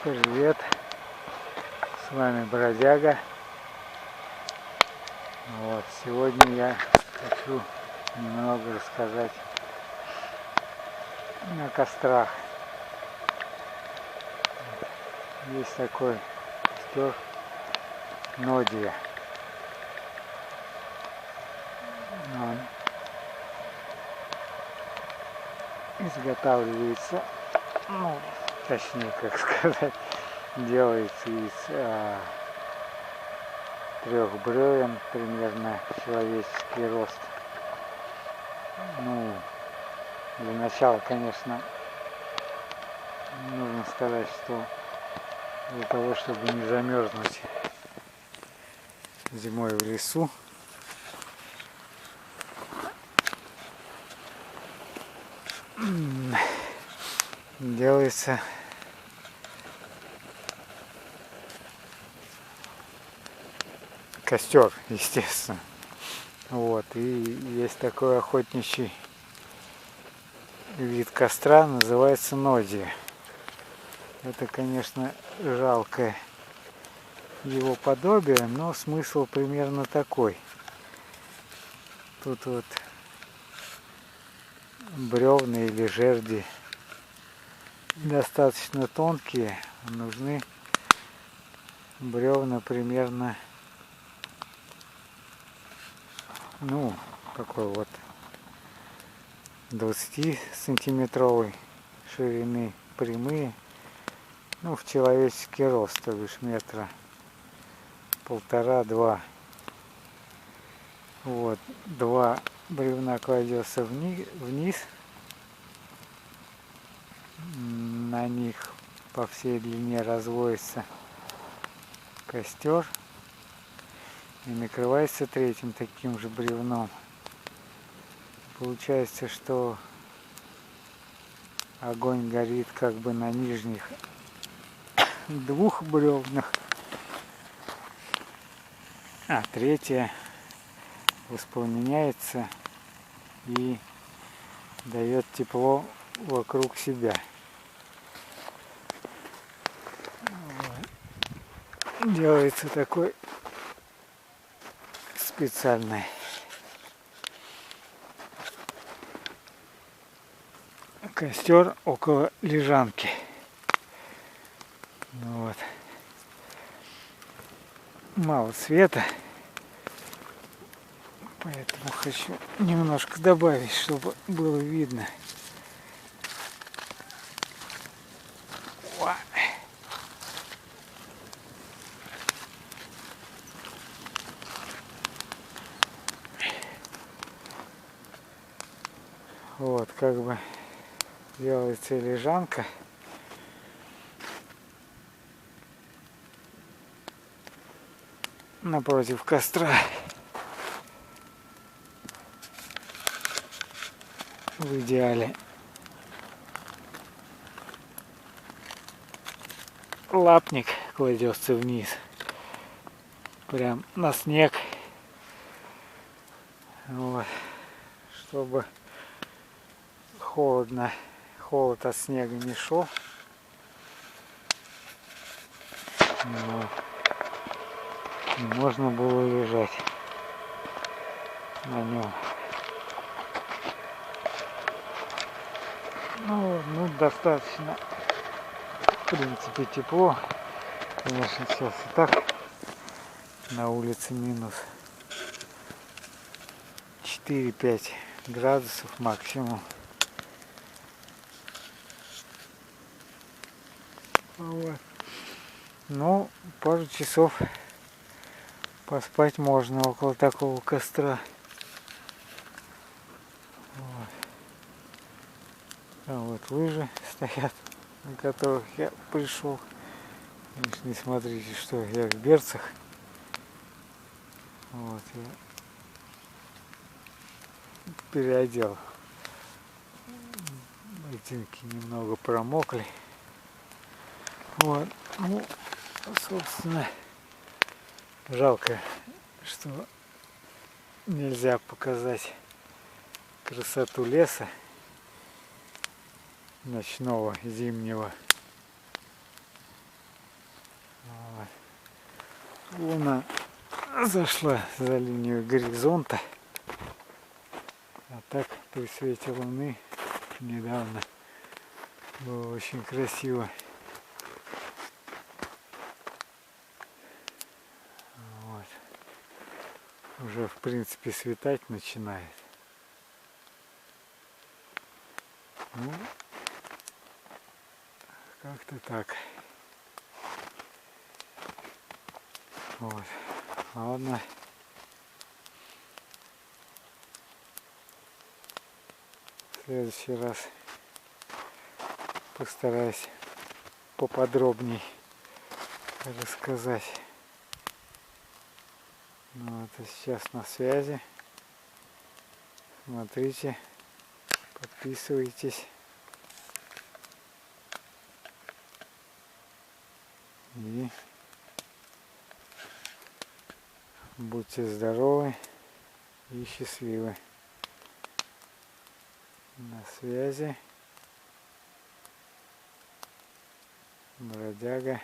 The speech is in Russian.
Привет, с вами Бродяга. Вот, сегодня я хочу немного рассказать о кострах. Есть такой костер Нодия. Он изготавливается, точнее, как сказать, делается из 3 бревен, примерно человеческий рост. Для начала, конечно, нужно сказать, что для того, чтобы не замерзнуть зимой в лесу, делается костер, естественно. Вот, и есть такой охотничий вид костра, называется нодия. Это, конечно, жалкое его подобие, но смысл примерно такой. Тут вот бревна или жерди достаточно тонкие, нужны бревна примерно, такой вот 20-сантиметровой ширины, прямые, в человеческий рост, то бишь 1,5–2 метра. Вот, 2 бревна кладется вниз, на них по всей длине разводится костер и накрывается 3-м таким же бревном. Получается, что огонь горит как бы на нижних 2 бревнах, а 3-е воспламеняется и дает тепло вокруг себя. Делается такой специальный костер около лежанки. Вот. Мало света, поэтому хочу немножко добавить, чтобы было видно. Вот, как бы делается лежанка. Напротив костра. В идеале лапник кладется вниз, прям на снег, вот, чтобы холод от снега не шел. Вот. И можно было лежать на нем. Достаточно, в принципе, тепло. Конечно, сейчас и так на улице минус 4–5 градусов максимум. Вот. Пару часов поспать можно около такого костра. Вот. А вот лыжи стоят, на которых я пришел. Конечно, не смотрите, что я в берцах. Вот, я переодел. Ботинки немного промокли. Вот. Собственно, жалко, что нельзя показать красоту леса ночного, зимнего. Луна зашла за линию горизонта. А так при свете луны недавно было очень красиво. Вот. Уже в принципе светать начинает. Ну, как-то так. Вот. Ладно. В следующий раз постараюсь поподробней рассказать. Ну, вот, а сейчас на связи. Смотрите, подписывайтесь. И будьте здоровы и счастливы. На связи. Бродяга.